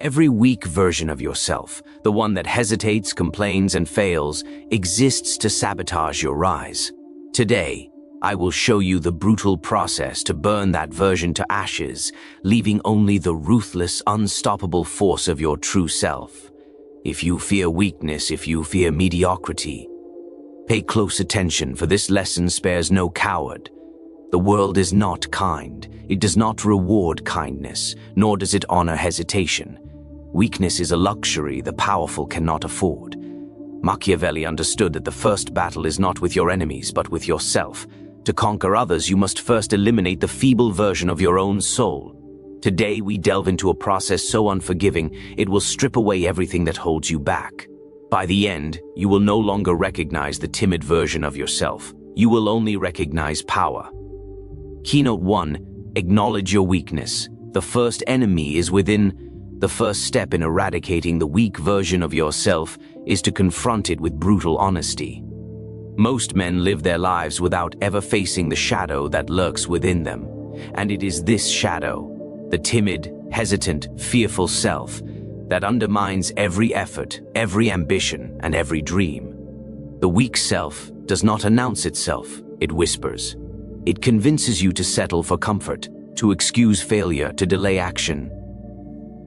Every weak version of yourself, the one that hesitates, complains, and fails, exists to sabotage your rise. Today, I will show you the brutal process to burn that version to ashes, leaving only the ruthless, unstoppable force of your true self. If you fear weakness, if you fear mediocrity, pay close attention, for this lesson spares no coward. The world is not kind. It does not reward kindness, nor does it honor hesitation. Weakness is a luxury the powerful cannot afford. Machiavelli understood that the first battle is not with your enemies, but with yourself. To conquer others, you must first eliminate the feeble version of your own soul. Today, we delve into a process so unforgiving, it will strip away everything that holds you back. By the end, you will no longer recognize the timid version of yourself. You will only recognize power. Keynote 1. Acknowledge your weakness. The first enemy is within. The first step in eradicating the weak version of yourself is to confront it with brutal honesty. Most men live their lives without ever facing the shadow that lurks within them. And it is this shadow, the timid, hesitant, fearful self, that undermines every effort, every ambition, and every dream. The weak self does not announce itself, it whispers. It convinces you to settle for comfort, to excuse failure, to delay action.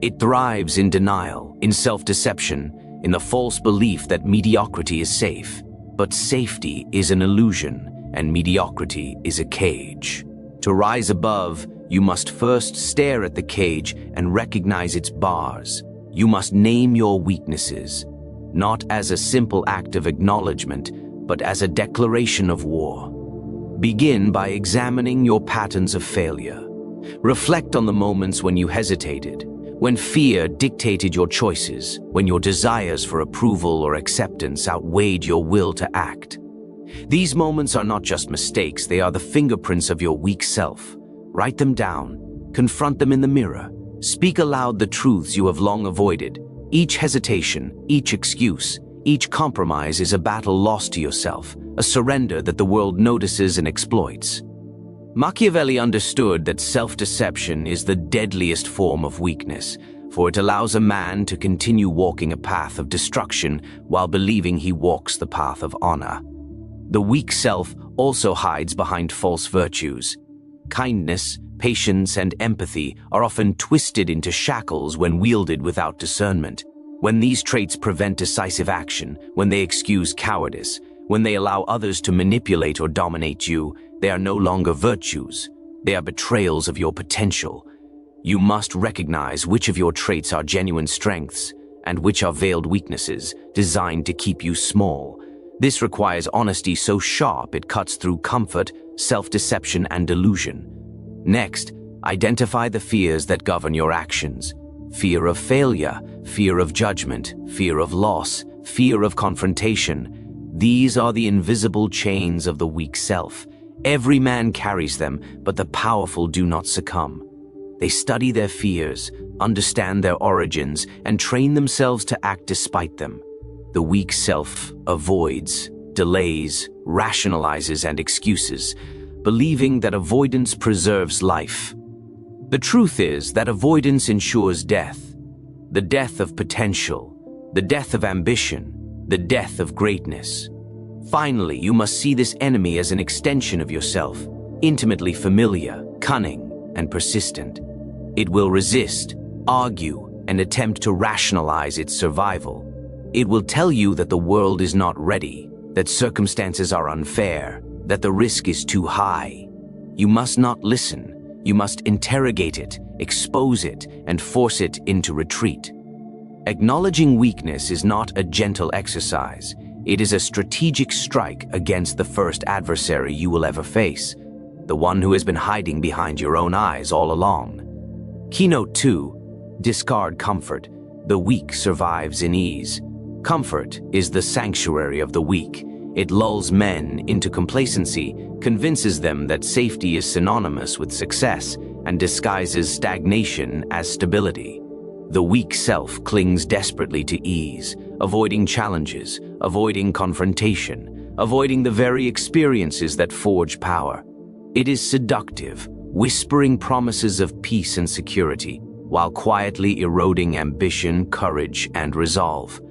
It thrives in denial, in self-deception, in the false belief that mediocrity is safe. But safety is an illusion, and mediocrity is a cage. To rise above, you must first stare at the cage and recognize its bars. You must name your weaknesses, not as a simple act of acknowledgement, but as a declaration of war. Begin by examining your patterns of failure. Reflect on the moments when you hesitated, when fear dictated your choices, when your desires for approval or acceptance outweighed your will to act. These moments are not just mistakes, they are the fingerprints of your weak self. Write them down, confront them in the mirror, speak aloud the truths you have long avoided. Each hesitation, each excuse, each compromise is a battle lost to yourself, a surrender that the world notices and exploits. Machiavelli understood that self-deception is the deadliest form of weakness, for it allows a man to continue walking a path of destruction while believing he walks the path of honor. The weak self also hides behind false virtues. Kindness, patience, and empathy are often twisted into shackles when wielded without discernment. When these traits prevent decisive action, when they excuse cowardice, when they allow others to manipulate or dominate you, they are no longer virtues. They are betrayals of your potential. You must recognize which of your traits are genuine strengths and which are veiled weaknesses designed to keep you small. This requires honesty so sharp it cuts through comfort, self-deception, and delusion. Next, identify the fears that govern your actions. Fear of failure, fear of judgment, fear of loss, fear of confrontation. These are the invisible chains of the weak self. Every man carries them, but the powerful do not succumb. They study their fears, understand their origins, and train themselves to act despite them. The weak self avoids, delays, rationalizes, and excuses, believing that avoidance preserves life. The truth is that avoidance ensures death. The death of potential, the death of ambition, the death of greatness. Finally, you must see this enemy as an extension of yourself, intimately familiar, cunning, and persistent. It will resist, argue, and attempt to rationalize its survival. It will tell you that the world is not ready, that circumstances are unfair, that the risk is too high. You must not listen. You must interrogate it, expose it, and force it into retreat. Acknowledging weakness is not a gentle exercise. It is a strategic strike against the first adversary you will ever face, the one who has been hiding behind your own eyes all along. Keynote 2. Discard comfort. The weak survives in ease. Comfort is the sanctuary of the weak. It lulls men into complacency, convinces them that safety is synonymous with success, and disguises stagnation as stability. The weak self clings desperately to ease, avoiding challenges, avoiding confrontation, avoiding the very experiences that forge power. It is seductive, whispering promises of peace and security, while quietly eroding ambition, courage, and resolve.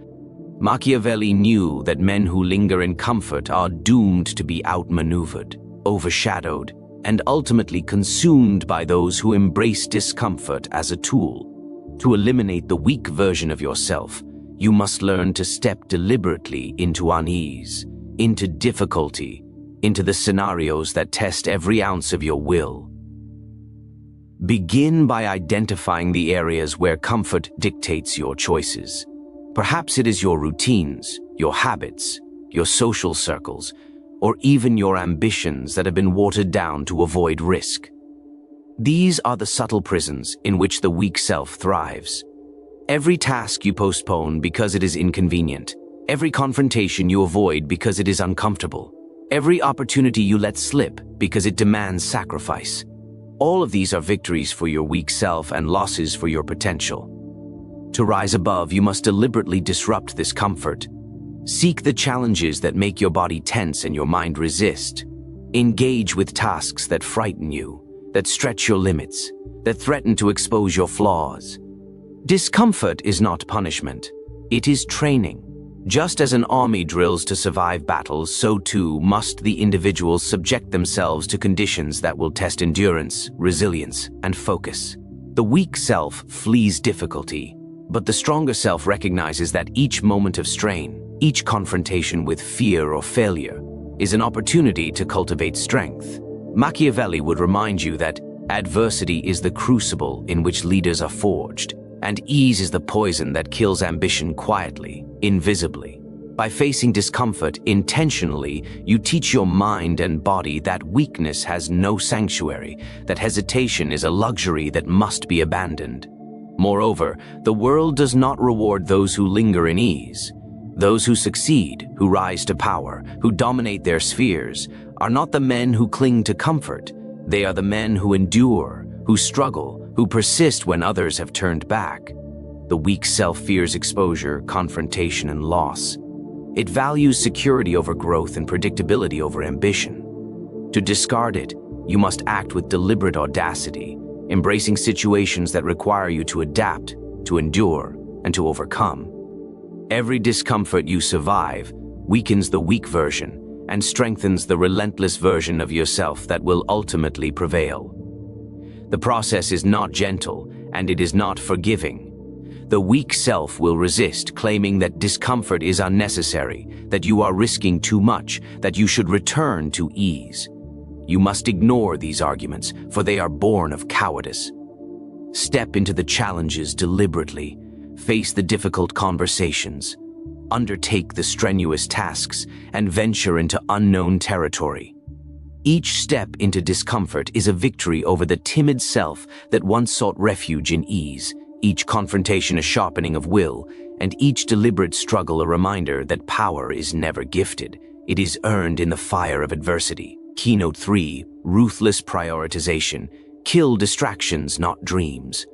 Machiavelli knew that men who linger in comfort are doomed to be outmaneuvered, overshadowed, and ultimately consumed by those who embrace discomfort as a tool. To eliminate the weak version of yourself, you must learn to step deliberately into unease, into difficulty, into the scenarios that test every ounce of your will. Begin by identifying the areas where comfort dictates your choices. Perhaps it is your routines, your habits, your social circles, or even your ambitions that have been watered down to avoid risk. These are the subtle prisons in which the weak self thrives. Every task you postpone because it is inconvenient, every confrontation you avoid because it is uncomfortable, every opportunity you let slip because it demands sacrifice. All of these are victories for your weak self and losses for your potential. To rise above, you must deliberately disrupt this comfort. Seek the challenges that make your body tense and your mind resist. Engage with tasks that frighten you, that stretch your limits, that threaten to expose your flaws. Discomfort is not punishment. It is training. Just as an army drills to survive battles, so too must the individuals subject themselves to conditions that will test endurance, resilience, and focus. The weak self flees difficulty, but the stronger self recognizes that each moment of strain, each confrontation with fear or failure, is an opportunity to cultivate strength. Machiavelli would remind you that adversity is the crucible in which leaders are forged, and ease is the poison that kills ambition quietly, invisibly. By facing discomfort intentionally, you teach your mind and body that weakness has no sanctuary, that hesitation is a luxury that must be abandoned. Moreover, the world does not reward those who linger in ease. Those who succeed, who rise to power, who dominate their spheres, are not the men who cling to comfort. They are the men who endure, who struggle, who persist when others have turned back. The weak self fears exposure, confrontation, and loss. It values security over growth and predictability over ambition. To discard it, you must act with deliberate audacity, embracing situations that require you to adapt, to endure, and to overcome. Every discomfort you survive weakens the weak version and strengthens the relentless version of yourself that will ultimately prevail. The process is not gentle, and it is not forgiving. The weak self will resist, claiming that discomfort is unnecessary, that you are risking too much, that you should return to ease. You must ignore these arguments, for they are born of cowardice. Step into the challenges deliberately, face the difficult conversations, undertake the strenuous tasks, and venture into unknown territory. Each step into discomfort is a victory over the timid self that once sought refuge in ease, each confrontation a sharpening of will, and each deliberate struggle a reminder that power is never gifted. It is earned in the fire of adversity. Keynote 3, Ruthless Prioritization. Kill distractions, not dreams.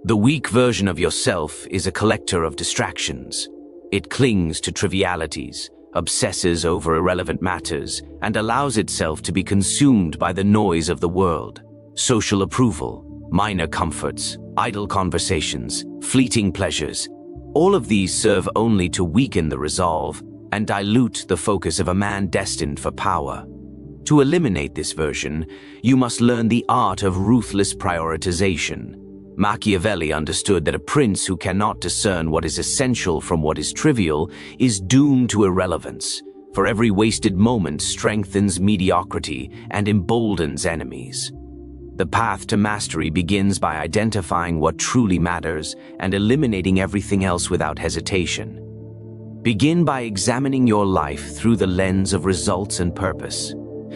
The weak version of yourself is a collector of distractions. It clings to trivialities, obsesses over irrelevant matters, and allows itself to be consumed by the noise of the world. Social approval, minor comforts, idle conversations, fleeting pleasures. All of these serve only to weaken the resolve and dilute the focus of a man destined for power. To eliminate this version, you must learn the art of ruthless prioritization. Machiavelli understood that a prince who cannot discern what is essential from what is trivial is doomed to irrelevance, for every wasted moment strengthens mediocrity and emboldens enemies. The path to mastery begins by identifying what truly matters and eliminating everything else without hesitation. Begin by examining your life through the lens of results and purpose.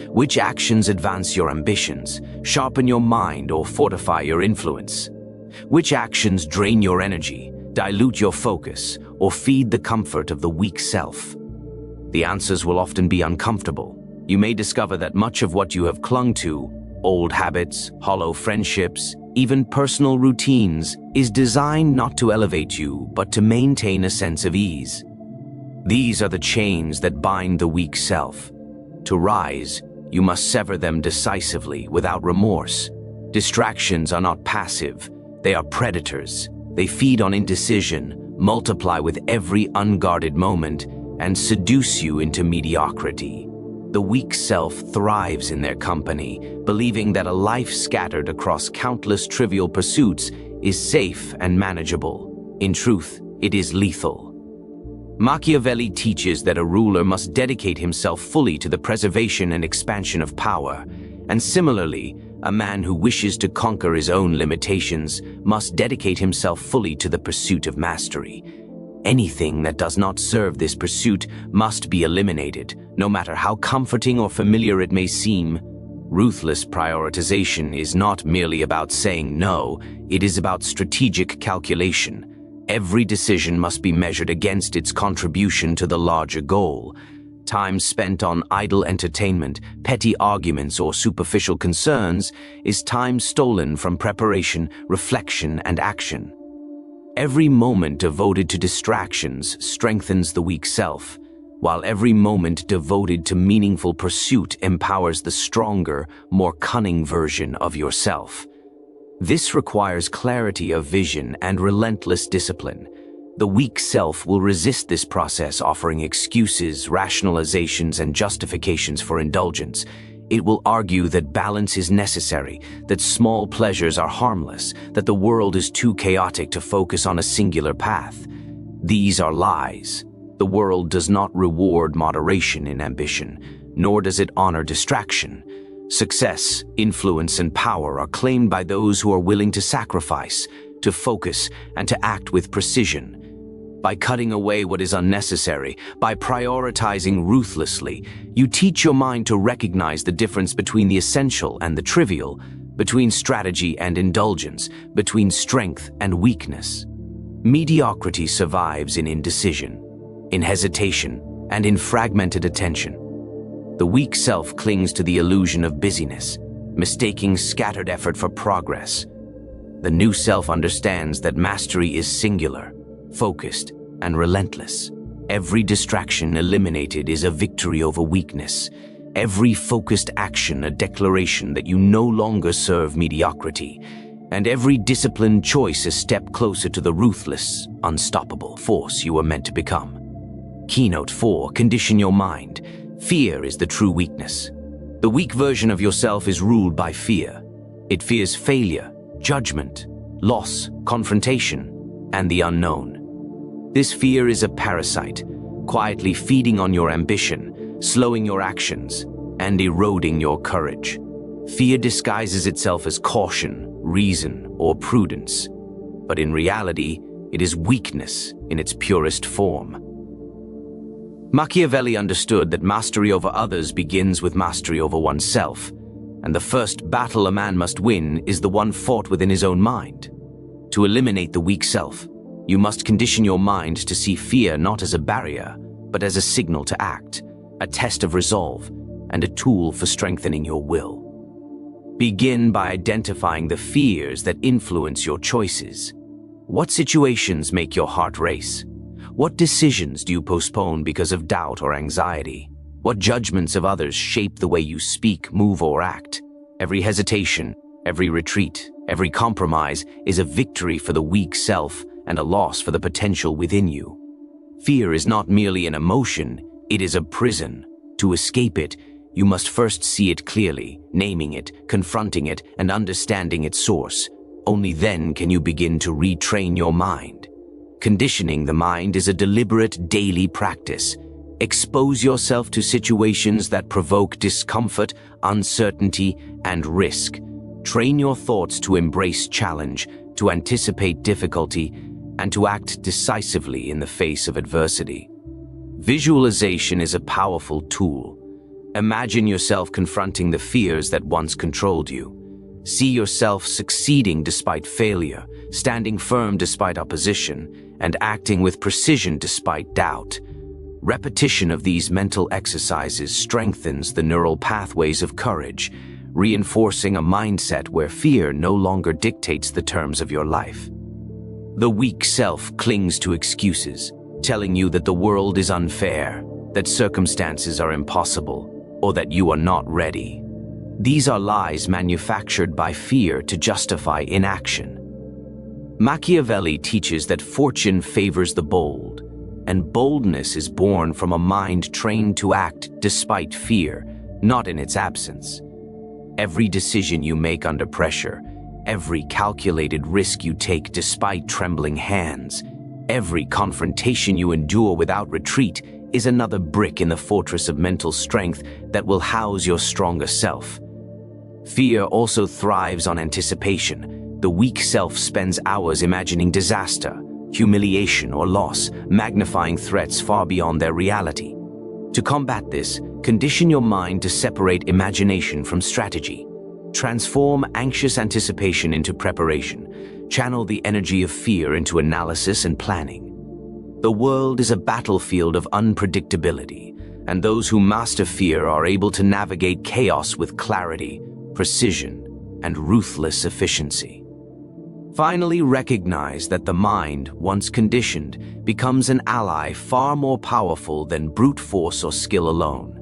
Which actions advance your ambitions, sharpen your mind, or fortify your influence? Which actions drain your energy, dilute your focus, or feed the comfort of the weak self? The answers will often be uncomfortable. You may discover that much of what you have clung to, old habits, hollow friendships, even personal routines, is designed not to elevate you, but to maintain a sense of ease. These are the chains that bind the weak self. To rise, you must sever them decisively, without remorse. Distractions are not passive. They are predators. They feed on indecision, multiply with every unguarded moment, and seduce you into mediocrity. The weak self thrives in their company, believing that a life scattered across countless trivial pursuits is safe and manageable. In truth, it is lethal. Machiavelli teaches that a ruler must dedicate himself fully to the preservation and expansion of power, and similarly, a man who wishes to conquer his own limitations must dedicate himself fully to the pursuit of mastery. Anything that does not serve this pursuit must be eliminated, no matter how comforting or familiar it may seem. Ruthless prioritization is not merely about saying no, it is about strategic calculation. Every decision must be measured against its contribution to the larger goal. Time spent on idle entertainment, petty arguments, or superficial concerns is time stolen from preparation, reflection, and action. Every moment devoted to distractions strengthens the weak self, while every moment devoted to meaningful pursuit empowers the stronger, more cunning version of yourself. This requires clarity of vision and relentless discipline. The weak self will resist this process, offering excuses, rationalizations, and justifications for indulgence. It will argue that balance is necessary, that small pleasures are harmless, that the world is too chaotic to focus on a singular path. These are lies. The world does not reward moderation in ambition, nor does it honor distraction. Success, influence, and power are claimed by those who are willing to sacrifice, to focus, and to act with precision. By cutting away what is unnecessary, by prioritizing ruthlessly, you teach your mind to recognize the difference between the essential and the trivial, between strategy and indulgence, between strength and weakness. Mediocrity survives in indecision, in hesitation, and in fragmented attention. The weak self clings to the illusion of busyness, mistaking scattered effort for progress. The new self understands that mastery is singular, focused, and relentless. Every distraction eliminated is a victory over weakness. Every focused action a declaration that you no longer serve mediocrity. And every disciplined choice a step closer to the ruthless, unstoppable force you were meant to become. Keynote 4. Condition your mind. Fear is the true weakness. The weak version of yourself is ruled by fear. It fears failure, judgment, loss, confrontation, and the unknown. This fear is a parasite, quietly feeding on your ambition, slowing your actions, and eroding your courage. Fear disguises itself as caution, reason, or prudence, but in reality, it is weakness in its purest form. Machiavelli understood that mastery over others begins with mastery over oneself, and the first battle a man must win is the one fought within his own mind. To eliminate the weak self, you must condition your mind to see fear not as a barrier, but as a signal to act, a test of resolve, and a tool for strengthening your will. Begin by identifying the fears that influence your choices. What situations make your heart race? What decisions do you postpone because of doubt or anxiety? What judgments of others shape the way you speak, move, or act? Every hesitation, every retreat, every compromise is a victory for the weak self and a loss for the potential within you. Fear is not merely an emotion, it is a prison. To escape it, you must first see it clearly, naming it, confronting it, and understanding its source. Only then can you begin to retrain your mind. Conditioning the mind is a deliberate daily practice. Expose yourself to situations that provoke discomfort, uncertainty, and risk. Train your thoughts to embrace challenge, to anticipate difficulty, and to act decisively in the face of adversity. Visualization is a powerful tool. Imagine yourself confronting the fears that once controlled you. See yourself succeeding despite failure, standing firm despite opposition, and acting with precision despite doubt. Repetition of these mental exercises strengthens the neural pathways of courage, reinforcing a mindset where fear no longer dictates the terms of your life. The weak self clings to excuses, telling you that the world is unfair, that circumstances are impossible, or that you are not ready. These are lies manufactured by fear to justify inaction. Machiavelli teaches that fortune favors the bold, and boldness is born from a mind trained to act despite fear, not in its absence. Every decision you make under pressure, every calculated risk you take despite trembling hands, every confrontation you endure without retreat is another brick in the fortress of mental strength that will house your stronger self. Fear also thrives on anticipation. The weak self spends hours imagining disaster, humiliation, or loss, magnifying threats far beyond their reality. To combat this, condition your mind to separate imagination from strategy. Transform anxious anticipation into preparation. Channel the energy of fear into analysis and planning. The world is a battlefield of unpredictability, and those who master fear are able to navigate chaos with clarity, precision, and ruthless efficiency. Finally, recognize that the mind, once conditioned, becomes an ally far more powerful than brute force or skill alone.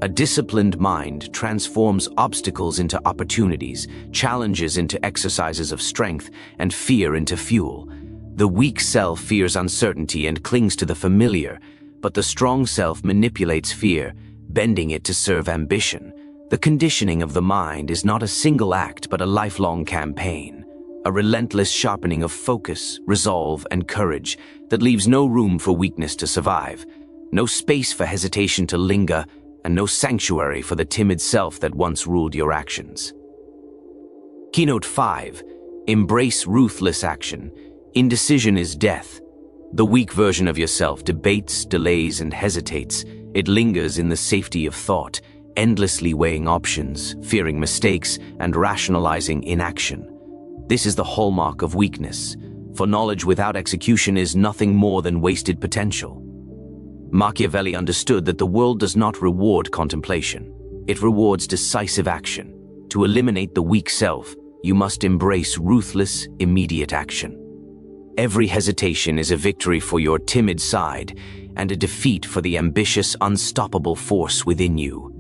A disciplined mind transforms obstacles into opportunities, challenges into exercises of strength, and fear into fuel. The weak self fears uncertainty and clings to the familiar, but the strong self manipulates fear, bending it to serve ambition. The conditioning of the mind is not a single act but a lifelong campaign, a relentless sharpening of focus, resolve, and courage that leaves no room for weakness to survive, no space for hesitation to linger, and no sanctuary for the timid self that once ruled your actions. Keynote 5. Embrace ruthless action. Indecision is death. The weak version of yourself debates, delays, and hesitates. It lingers in the safety of thought, endlessly weighing options, fearing mistakes, and rationalizing inaction. This is the hallmark of weakness, for knowledge without execution is nothing more than wasted potential. Machiavelli understood that the world does not reward contemplation. It rewards decisive action. To eliminate the weak self, you must embrace ruthless, immediate action. Every hesitation is a victory for your timid side and a defeat for the ambitious, unstoppable force within you.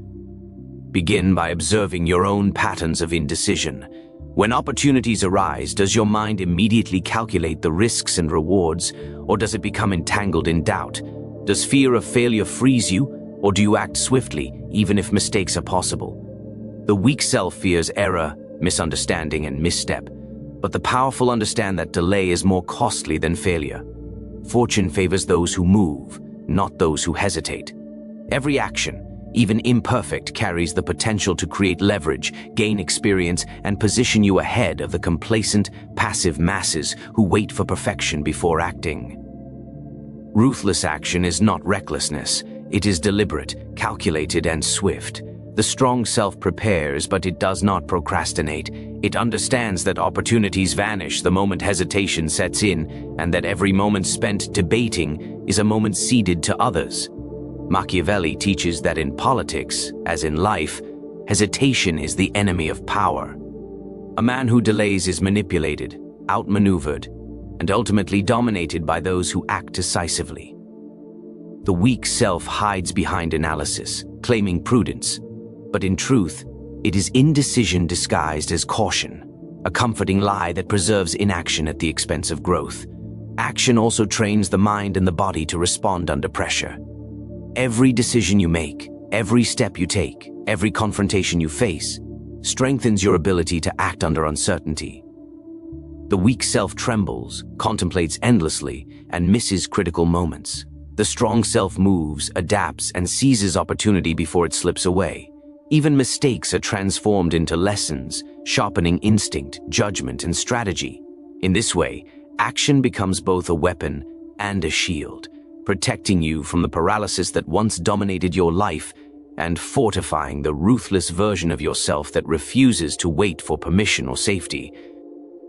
Begin by observing your own patterns of indecision. When opportunities arise, does your mind immediately calculate the risks and rewards, or does it become entangled in doubt? Does fear of failure freeze you, or do you act swiftly, even if mistakes are possible? The weak self fears error, misunderstanding, and misstep, but the powerful understand that delay is more costly than failure. Fortune favors those who move, not those who hesitate. Every action, even imperfect, carries the potential to create leverage, gain experience, and position you ahead of the complacent, passive masses who wait for perfection before acting. Ruthless action is not recklessness. It is deliberate, calculated, and swift. The strong self prepares, but it does not procrastinate. It understands that opportunities vanish the moment hesitation sets in, and that every moment spent debating is a moment ceded to others. Machiavelli teaches that in politics, as in life, hesitation is the enemy of power. A man who delays is manipulated, outmaneuvered, and ultimately dominated by those who act decisively. The weak self hides behind analysis, claiming prudence, but in truth, it is indecision disguised as caution, a comforting lie that preserves inaction at the expense of growth. Action also trains the mind and the body to respond under pressure. Every decision you make, every step you take, every confrontation you face, strengthens your ability to act under uncertainty. The weak self trembles, contemplates endlessly, and misses critical moments. The strong self moves, adapts, and seizes opportunity before it slips away. Even mistakes are transformed into lessons, sharpening instinct, judgment, and strategy. In this way, action becomes both a weapon and a shield, protecting you from the paralysis that once dominated your life and fortifying the ruthless version of yourself that refuses to wait for permission or safety.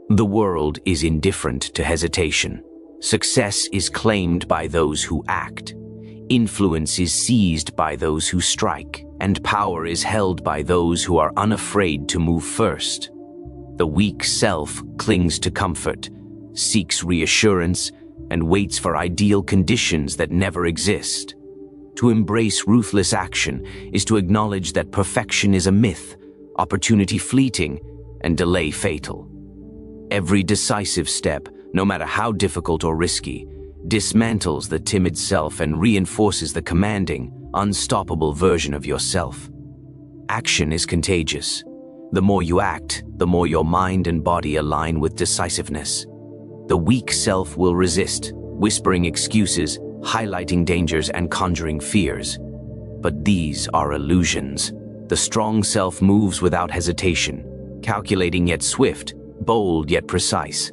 The world is indifferent to hesitation. Success is claimed by those who act. Influence is seized by those who strike, and power is held by those who are unafraid to move first. The weak self clings to comfort, seeks reassurance, and waits for ideal conditions that never exist. To embrace ruthless action is to acknowledge that perfection is a myth, opportunity fleeting, and delay fatal. Every decisive step, no matter how difficult or risky, dismantles the timid self and reinforces the commanding, unstoppable version of yourself. Action is contagious. The more you act, the more your mind and body align with decisiveness. The weak self will resist, whispering excuses, highlighting dangers, and conjuring fears. But these are illusions. The strong self moves without hesitation, calculating yet swift, bold yet precise.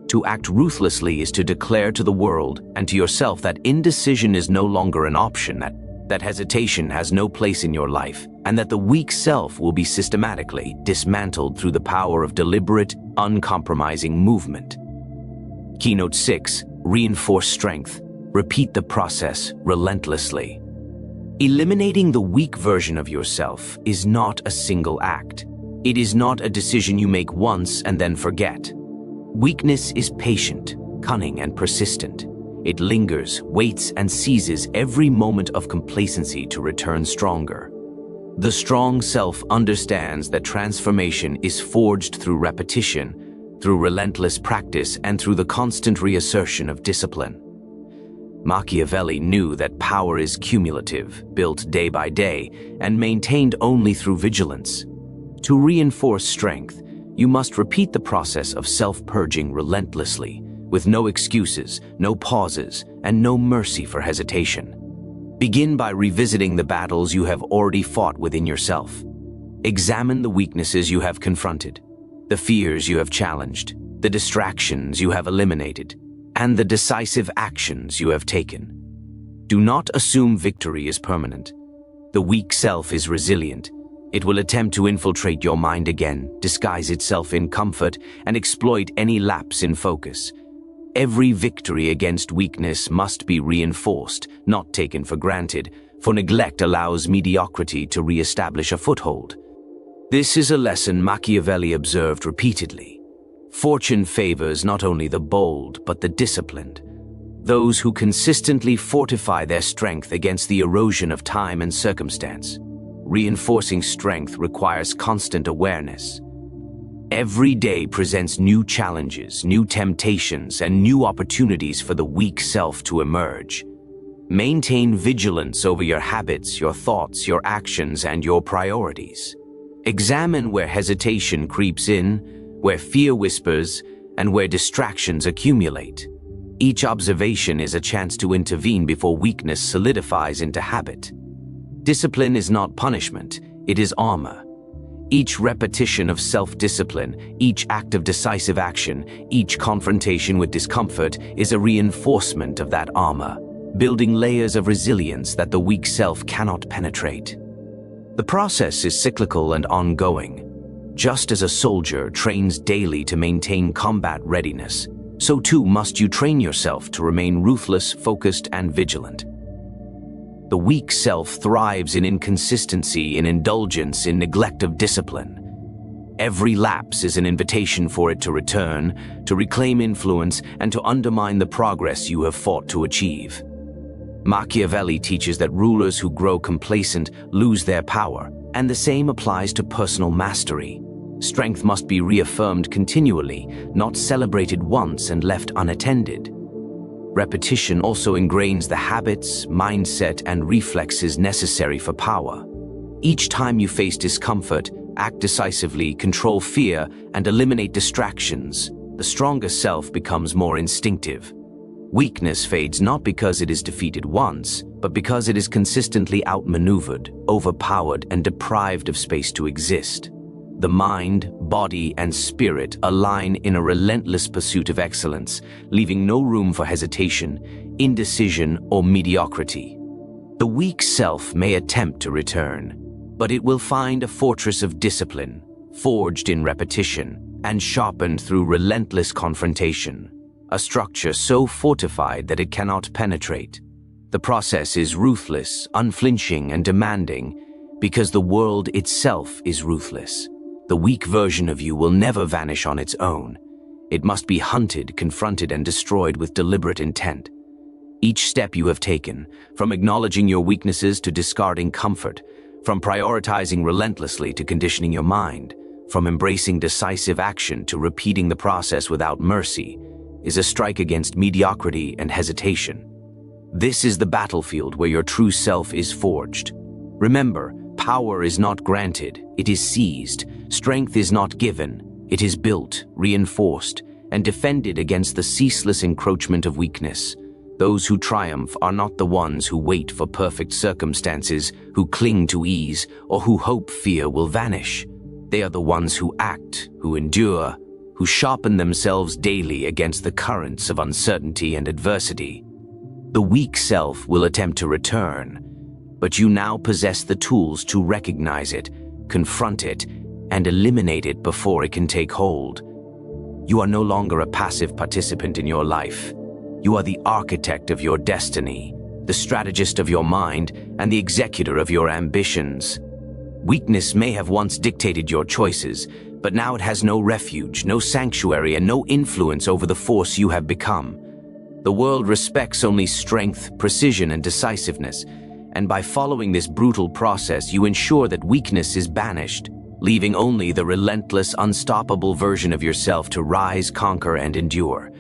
To act ruthlessly is to declare to the world and to yourself that indecision is no longer an option, that hesitation has no place in your life, and that the weak self will be systematically dismantled through the power of deliberate, uncompromising movement. Keynote 6. Reinforce strength. Repeat the process relentlessly. Eliminating the weak version of yourself is not a single act. It is not a decision you make once and then forget. Weakness is patient, cunning, and persistent. It lingers, waits, and seizes every moment of complacency to return stronger. The strong self understands that transformation is forged through repetition, through relentless practice, and through the constant reassertion of discipline. Machiavelli knew that power is cumulative, built day by day, and maintained only through vigilance. To reinforce strength, you must repeat the process of self-purging relentlessly, with no excuses, no pauses, and no mercy for hesitation. Begin by revisiting the battles you have already fought within yourself. Examine the weaknesses you have confronted, the fears you have challenged, the distractions you have eliminated, and the decisive actions you have taken. Do not assume victory is permanent. The weak self is resilient. It will attempt to infiltrate your mind again, disguise itself in comfort, and exploit any lapse in focus. Every victory against weakness must be reinforced, not taken for granted, for neglect allows mediocrity to re-establish a foothold. This is a lesson Machiavelli observed repeatedly. Fortune favors not only the bold, but the disciplined. Those who consistently fortify their strength against the erosion of time and circumstance. Reinforcing strength requires constant awareness. Every day presents new challenges, new temptations, and new opportunities for the weak self to emerge. Maintain vigilance over your habits, your thoughts, your actions, and your priorities. Examine where hesitation creeps in, where fear whispers, and where distractions accumulate. Each observation is a chance to intervene before weakness solidifies into habit. Discipline is not punishment, it is armor. Each repetition of self-discipline, each act of decisive action, each confrontation with discomfort is a reinforcement of that armor, building layers of resilience that the weak self cannot penetrate. The process is cyclical and ongoing. Just as a soldier trains daily to maintain combat readiness, so too must you train yourself to remain ruthless, focused, and vigilant. The weak self thrives in inconsistency, in indulgence, in neglect of discipline. Every lapse is an invitation for it to return, to reclaim influence, and to undermine the progress you have fought to achieve. Machiavelli teaches that rulers who grow complacent lose their power, and the same applies to personal mastery. Strength must be reaffirmed continually, not celebrated once and left unattended. Repetition also ingrains the habits, mindset, and reflexes necessary for power. Each time you face discomfort, act decisively, control fear, and eliminate distractions, the stronger self becomes more instinctive. Weakness fades not because it is defeated once, but because it is consistently outmaneuvered, overpowered, and deprived of space to exist. The mind, body, and spirit align in a relentless pursuit of excellence, leaving no room for hesitation, indecision, or mediocrity. The weak self may attempt to return, but it will find a fortress of discipline, forged in repetition, and sharpened through relentless confrontation. A structure so fortified that it cannot penetrate. The process is ruthless, unflinching, and demanding, because the world itself is ruthless. The weak version of you will never vanish on its own. It must be hunted, confronted, and destroyed with deliberate intent. Each step you have taken, from acknowledging your weaknesses to discarding comfort, from prioritizing relentlessly to conditioning your mind, from embracing decisive action to repeating the process without mercy, is a strike against mediocrity and hesitation. This is the battlefield where your true self is forged. Remember, power is not granted, it is seized. Strength is not given, it is built, reinforced, and defended against the ceaseless encroachment of weakness. Those who triumph are not the ones who wait for perfect circumstances, who cling to ease, or who hope fear will vanish. They are the ones who act, who endure, who sharpen themselves daily against the currents of uncertainty and adversity. The weak self will attempt to return, but you now possess the tools to recognize it, confront it, and eliminate it before it can take hold. You are no longer a passive participant in your life. You are the architect of your destiny, the strategist of your mind, and the executor of your ambitions. Weakness may have once dictated your choices, but now it has no refuge, no sanctuary, and no influence over the force you have become. The world respects only strength, precision, and decisiveness, and by following this brutal process, you ensure that weakness is banished, leaving only the relentless, unstoppable version of yourself to rise, conquer, and endure.